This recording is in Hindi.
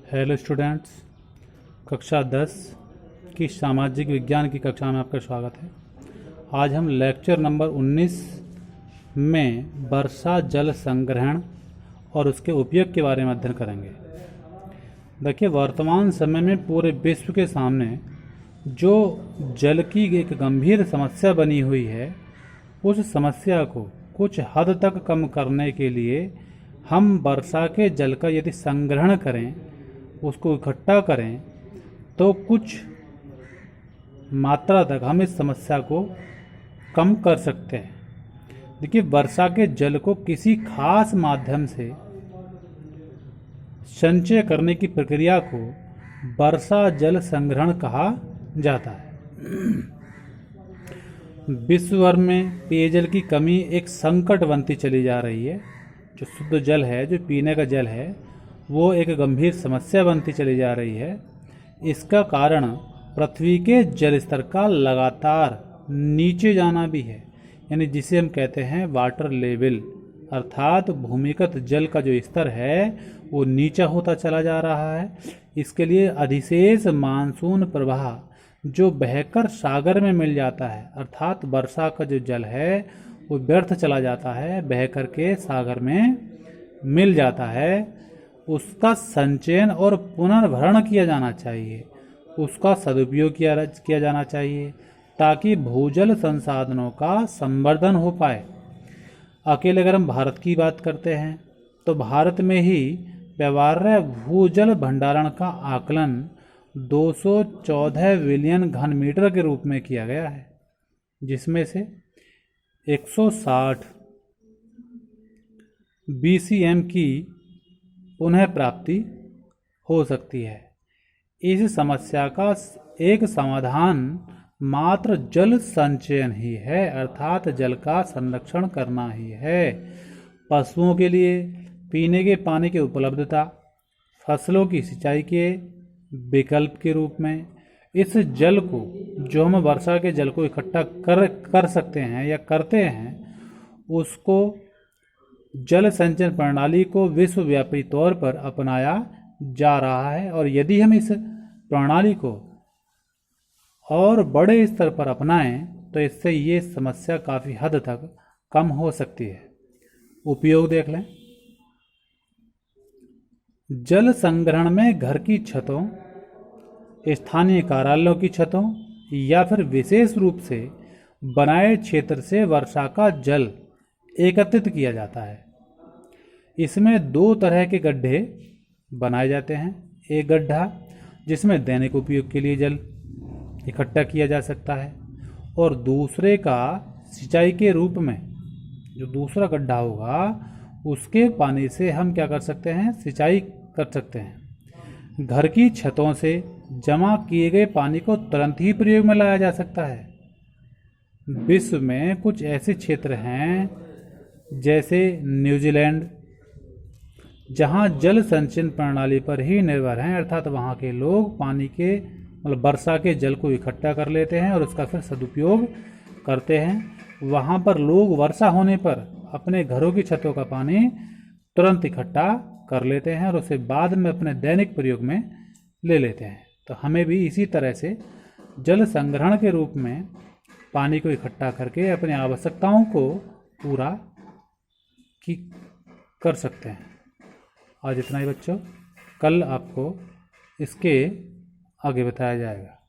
हेलो स्टूडेंट्स, कक्षा 10 की सामाजिक विज्ञान की कक्षा में आपका स्वागत है। आज हम लेक्चर नंबर 19 में वर्षा जल संग्रहण और उसके उपयोग के बारे में अध्ययन करेंगे। देखिए, वर्तमान समय में पूरे विश्व के सामने जो जल की एक गंभीर समस्या बनी हुई है, उस समस्या को कुछ हद तक कम करने के लिए हम वर्षा के जल का यदि संग्रहण करें, उसको इकट्ठा करें, तो कुछ मात्रा तक हम इस समस्या को कम कर सकते हैं। देखिए, वर्षा के जल को किसी खास माध्यम से संचय करने की प्रक्रिया को वर्षा जल संग्रहण कहा जाता है। विश्व भर में पेयजल की कमी एक संकट बनती चली जा रही है। जो शुद्ध जल है, जो पीने का जल है, वो एक गंभीर समस्या बनती चली जा रही है। इसका कारण पृथ्वी के जल स्तर का लगातार नीचे जाना भी है, यानी जिसे हम कहते हैं वाटर लेवल, अर्थात भूमिगत जल का जो स्तर है वो नीचा होता चला जा रहा है। इसके लिए अधिशेष मानसून प्रवाह जो बहकर सागर में मिल जाता है, अर्थात वर्षा का जो जल है वो व्यर्थ चला जाता है, बह करके सागर में मिल जाता है, उसका संचयन और पुनर्भरण किया जाना चाहिए, उसका सदुपयोग किया जाना चाहिए, ताकि भूजल संसाधनों का संवर्धन हो पाए। अकेले अगर हम भारत की बात करते हैं तो भारत में ही व्यवहार्य भूजल भंडारण का आकलन 214 बिलियन घन मीटर के रूप में किया गया है, जिसमें से 160 BCM की पुनः प्राप्ति हो सकती है। इस समस्या का एक समाधान मात्र जल संचयन ही है, अर्थात जल का संरक्षण करना ही है। पशुओं के लिए पीने के पानी की उपलब्धता, फसलों की सिंचाई के विकल्प के रूप में इस जल को, जो हम वर्षा के जल को इकट्ठा कर सकते हैं या करते हैं, उसको जल संचयन प्रणाली को विश्वव्यापी तौर पर अपनाया जा रहा है। और यदि हम इस प्रणाली को और बड़े स्तर पर अपनाएं तो इससे ये समस्या काफ़ी हद तक कम हो सकती है। उपयोग देख लें। जल संग्रहण में घर की छतों, स्थानीय कार्यालयों की छतों या फिर विशेष रूप से बनाए क्षेत्र से वर्षा का जल एकत्रित किया जाता है। इसमें दो तरह के गड्ढे बनाए जाते हैं। एक गड्ढा जिसमें दैनिक उपयोग के लिए जल इकट्ठा किया जा सकता है, और दूसरे का सिंचाई के रूप में, जो दूसरा गड्ढा होगा उसके पानी से हम क्या कर सकते हैं, सिंचाई कर सकते हैं। घर की छतों से जमा किए गए पानी को तुरंत ही प्रयोग में लाया जा सकता है। विश्व में कुछ ऐसे क्षेत्र हैं जैसे न्यूजीलैंड, जहां जल संचयन प्रणाली पर ही निर्भर हैं, अर्थात वहां के लोग पानी के वर्षा के जल को इकट्ठा कर लेते हैं और उसका फिर सदुपयोग करते हैं। वहां पर लोग वर्षा होने पर अपने घरों की छतों का पानी तुरंत इकट्ठा कर लेते हैं और उसे बाद में अपने दैनिक प्रयोग में ले लेते हैं। तो हमें भी इसी तरह से जल संग्रहण के रूप में पानी को इकट्ठा करके अपनी आवश्यकताओं को पूरा कर सकते हैं। आज इतना ही बच्चों, कल आपको इसके आगे बताया जाएगा।